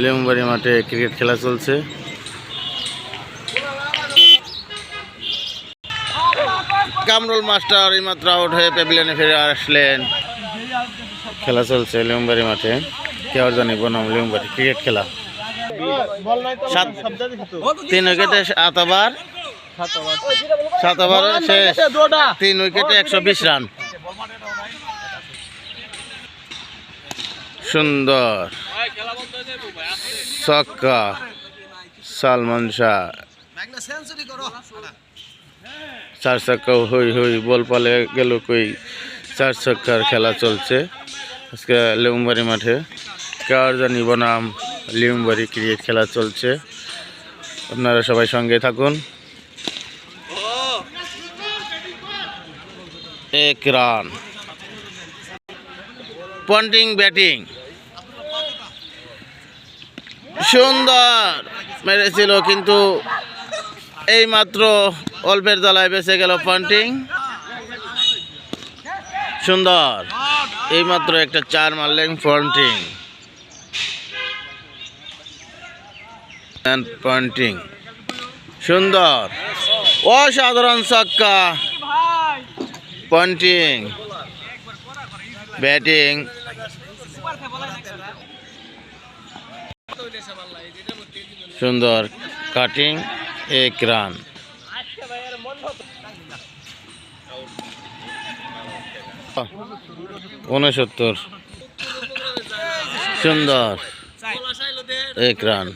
লেমবাড়ি মাঠে ক্রিকেট খেলা চলছে। কামরুল মাস্টার এইমাত্র আউট হয়ে প্যাভিলিয়নে ফিরে আসলেন। খেলা চলছে লেমবাড়ি মাঠে, কেউ জানি বনাম লেমবাড়ি ক্রিকেট খেলা। 3 উইকেটে 7 ওভারে শেষ, 3 উইকেটে 120 রান। সুন্দর ছক্কা সালমান শাহ, 4 ছক্কা হই হই, বল পালে গেল কই। 4 ছক্কার খেলা চলছে আজকে লেমবাড়ি মাঠে। কার জানি বনাম লেমবাড়ি ক্রিকেট খেলা চলছে। আপনারা সবাই সঙ্গে থাকুন। 1 রান। পন্টিং ব্যাটিং সুন্দর মেরেছিল, কিন্তু এই মাত্র অল্পের জ্বালায় বেঁচে গেল পন্টিং। সুন্দর, এই মাত্র একটা 4 মারলেন পন্টিং। পন্টিং সুন্দর, অসাধারণ ছক্কা। পন্টিং ব্যাটিং সুন্দর, কাটিং 1 রান। ঊনসত্তর সুন্দর 1 রান।